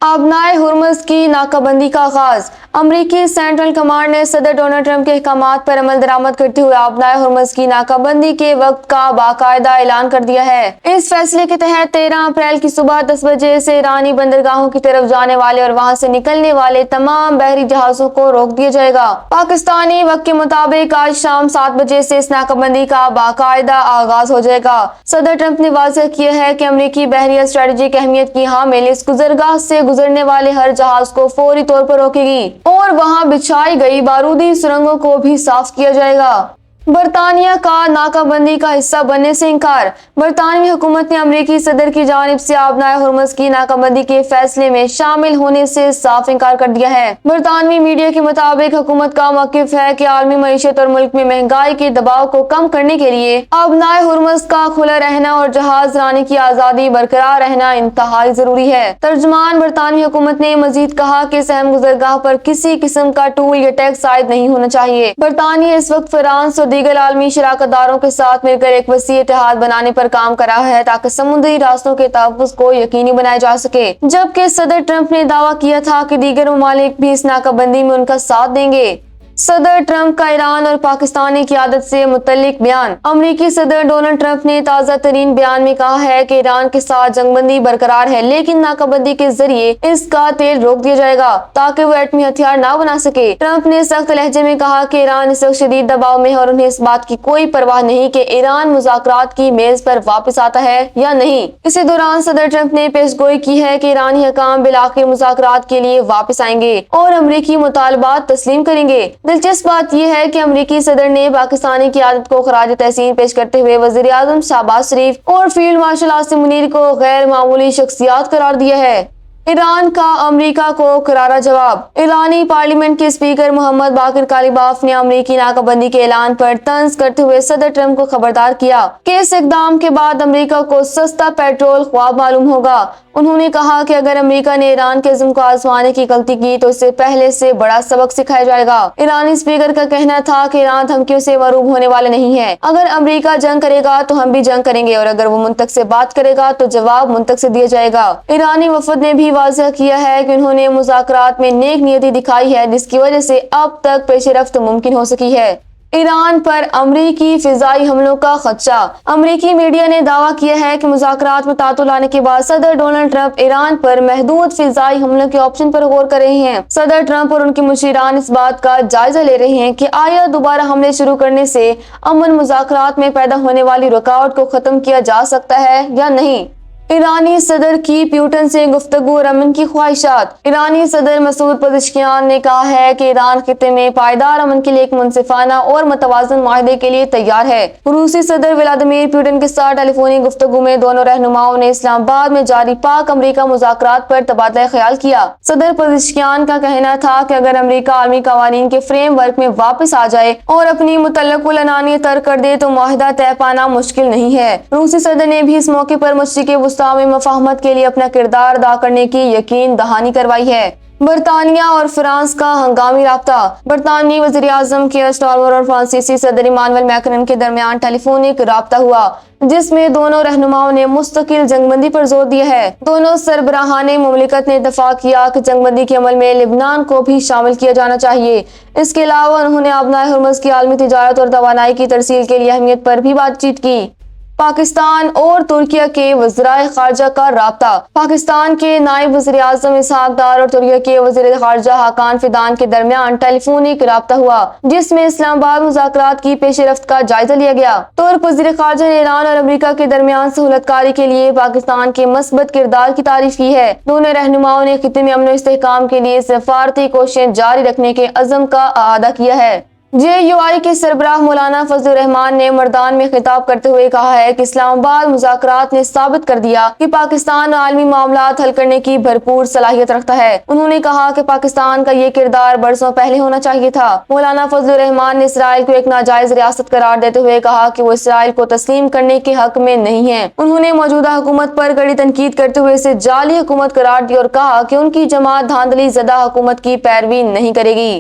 आबनाए Hormuz की नाकाबंदी का आगाज। अमरीकी सेंट्रल कमांड ने सदर डोनाल्ड ट्रंप के अहकामात पर अमल दरामद करते हुए आबनाए हुर्मुज़ की नाकाबंदी के वक्त का बाकायदा ऐलान कर दिया है। इस फैसले के तहत 13 अप्रैल की सुबह 10 बजे से ईरानी बंदरगाहों की तरफ जाने वाले और वहां से निकलने वाले तमाम बहरी जहाजों को रोक दिया जाएगा। पाकिस्तानी वक्त के मुताबिक आज शाम 7 बजे से इस नाकाबंदी का बाकायदा आगाज हो जाएगा। सदर ट्रंप ने वाज़ेह किया है कि अमरीकी बहरिया स्ट्रेटेजिक अहमियत की हामिल इस गुजरगाह से गुजरने वाले हर जहाज को फौरी तौर पर रोकेगी और वहां बिछाई गई बारूदी सुरंगों को भी साफ किया जाएगा। बरतानिया का नाकाबंदी का हिस्सा बनने से इनकार। बरतानवी हुकूमत ने अमरीकी सदर की जानिब से आबनाए हुर्मुज़ की नाकाबंदी के फैसले में शामिल होने से साफ इनकार कर दिया है। बरतानवी मीडिया के मुताबिक हुकूमत का मौक़िफ़ है कि आलमी मईशत और मुल्क में महंगाई के दबाव को कम करने के लिए आबनाए हुर्मुज़ का खुला रहना और जहाज रानी की आज़ादी बरकरार रहना इंतहाई जरूरी है। तर्जुमान बरतानवी हुकूमत ने मजीद कहा कि इस अहम गुजरगाह पर किसी किस्म का टूल या टैक्स आयद नहीं होना चाहिए। बरतानिया इस वक्त फ्रांस और दीगर आलमी शराकतदारों के साथ मिलकर एक वसी इत्तेहाद बनाने पर काम कर रहा है ताकि समुद्री रास्तों के तहफ़्फ़ुज़ को यकीनी बनाया जा सके, जबकि सदर ट्रंप ने दावा किया था कि दीगर ममालिक भी इस नाकाबंदी में उनका साथ देंगे। सदर ट्रंप का ईरान और पाकिस्तानी क़यादत से मुतल्लिक बयान। अमरीकी सदर डोनाल्ड ट्रंप ने ताज़ा तरीन बयान में कहा है कि ईरान के साथ जंगबंदी बरकरार है, लेकिन नाकाबंदी के जरिए इसका तेल रोक दिया जाएगा ताकि वो एटमी हथियार ना बना सके। ट्रंप ने सख्त लहजे में कहा कि ईरान इस वक्त शदीद दबाव में है और उन्हें इस बात की कोई परवाह नहीं कि ईरान मुज़ाकरात की मेज पर वापस आता है या नहीं। इसी दौरान सदर ट्रंप ने पेशगोई की है कि ईरानी हकाम बिलाखिर मुज़ाकरात के लिए वापस आएंगे और अमरीकी मुतालबात तस्लीम करेंगे। दिलचस्प बात यह है कि अमरीकी सदर ने पाकिस्तानी क़यादत को खराज तहसीन पेश करते हुए वज़ीर आज़म शहबाज शरीफ और फील्ड मार्शल आसिम मुनीर को गैर मामूली शख्सियात करार दिया है। ईरान का अमेरिका को करारा जवाब। ईरानी पार्लियामेंट के स्पीकर मोहम्मद बाकिर कालिबाफ ने अमरीकी नाकाबंदी के ऐलान पर तंज करते हुए सदर ट्रंप को खबरदार किया कि इस इक़दाम के बाद अमरीका को सस्ता पेट्रोल ख्वाब मालूम होगा। उन्होंने कहा कि अगर अमेरिका ने ईरान के इज़्म को आजमाने की गलती की तो इससे पहले से बड़ा सबक सिखाया जाएगा। ईरानी स्पीकर का कहना था कि ईरान धमकियों से मरूब होने वाला नहीं है। अगर अमेरिका जंग करेगा तो हम भी जंग करेंगे और अगर वो मुंतक से बात करेगा तो जवाब मुंतक से दिया जाएगा। ईरानी वफद ने भी वाज़ेह किया है कि उन्होंने मुज़ाकरात में नेक नियति दिखाई है, जिसकी वजह से अब तक पेशरफ्त मुमकिन हो सकी है। ईरान पर अमरीकी फिजाई हमलों का खदशा। अमरीकी मीडिया ने दावा किया है कि मुज़ाकरात में तातुल आने के बाद सदर डोनाल्ड ट्रंप ईरान पर महदूद फिजाई हमलों के ऑप्शन पर गौर कर रहे हैं। सदर ट्रंप और उनके मुशीरान इस बात का जायजा ले रहे हैं कि आया दोबारा हमले शुरू करने से अमन मुज़ाकरात में पैदा होने वाली रुकावट को खत्म किया जा सकता है या नहीं। ईरानी सदर की प्यूटन से गुफ्तगू और अमन की ख्वाहिशात। ईरानी सदर मसूद पज़ेश्कियान ने कहा है कि ईरान खित्ते में पायदार अमन के लिए एक मुनसिफाना और मुतवाज़न माहदे के लिए तैयार है। रूसी सदर व्लादिमीर पुतिन के साथ टेलीफोनी गुफ्तगू में दोनों रहनुमाओं ने इस्लामाबाद में जारी पाक अमरीका मुज़ाकरात पर तबादला ख्याल किया। सदर पज़ेश्कियान का कहना था कि अगर अमरीका आलमी कवानीन के फ्रेम वर्क में वापस आ जाए और अपनी मुतल्लकुल अनानियत तर्क कर दे तो माहिदा तय पाना मुश्किल नहीं है। रूसी सदर ने भी इस मौके पर मशरिक़ वुस्ता में मफाहमत के लिए अपना किरदार अदा करने की यकीन दहानी करवाई है। बरतानिया और फ्रांस का हंगामी राब्ता। बरतानवी वज़ीर आज़म कीयर स्टारमर और फ्रांसीसी सदर इमानुएल मैक्रोन के दरमियान टेलीफोनिक राब्ता हुआ, जिसमें दोनों रहनुमाओं ने मुस्तकिल जंगबंदी पर जोर दिया है। दोनों सरबराहाने मुमलिकत ने इत्तफाक किया कि जंगबंदी के अमल में लिबनान को भी शामिल किया जाना चाहिए। इसके अलावा उन्होंने आबनाए हुर्मुज़ की आलमी तिजारत और तवानाई की तरसील के लिए अहमियत पर भी बातचीत की। पाकिस्तान और तुर्किया के वज़राए ख़ारजा का राब्ता। पाकिस्तान के नायब वज़ीर आज़म इसहाक डार और तुर्किया के वज़ीर ख़ारजा हाकान फिदान के दरमियान टेलीफोनिक राब्ता हुआ, जिसमें इस्लामाबाद मुज़ाकरात की पेशरफ्त का जायजा लिया गया। तुर्क वज़ीर ख़ारजा ने ईरान और अमरीका के दरमियान सहूलतकारी के लिए पाकिस्तान के मस्बत किरदार की तारीफ की है। दोनों रहनुमाओं ने खित्ते में अमन और इस्तेहकाम के लिए सफारती कोशिशें जारी रखने के अज़्म का अआदा किया है। JUI के सरबराह मौलाना फजलुर रहमान ने मर्दान में खिताब करते हुए कहा है कि इस्लामाबाद मुज़ाकरात ने साबित कर दिया कि पाकिस्तान आलमी मामलात हल करने की भरपूर सलाहियत रखता है। उन्होंने कहा कि पाकिस्तान का ये किरदार बरसों पहले होना चाहिए था। मौलाना फजलुर रहमान ने इसराइल को एक नाजायज रियासत करार देते हुए कहा कि वो इसराइल को तस्लीम करने के हक में नहीं है। उन्होंने मौजूदा हुकूमत पर कड़ी तनकीद करते हुए इसे जाली हुकूमत करार दी और कहा कि उनकी जमात धांधली ज़दा हुकूमत की पैरवी नहीं करेगी।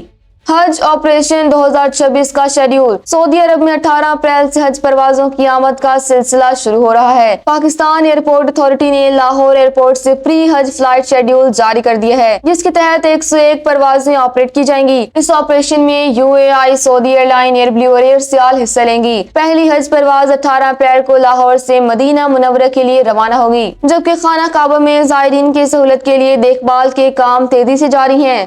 حج آپریشن 2026 کا شیڈیول۔ سعودی عرب میں 18 اپریل سے حج پروازوں کی آمد کا سلسلہ شروع ہو رہا ہے۔ پاکستان ایئرپورٹ اتھارٹی نے لاہور ایئرپورٹ سے پری حج فلائٹ شیڈیول جاری کر دیا ہے، جس کے تحت 101 پروازیں آپریٹ کی جائیں گی۔ اس آپریشن میں UAI، سعودی ایئر لائن، ایئر بلیو اور ایئر سیال حصہ لیں گی۔ پہلی حج پرواز 18 اپریل کو لاہور سے مدینہ منورہ کے لیے روانہ ہوگی، جبکہ خانہ کعبہ میں زائرین کی سہولت کے لیے دیکھ بھال کے کام تیزی سے جاری ہیں۔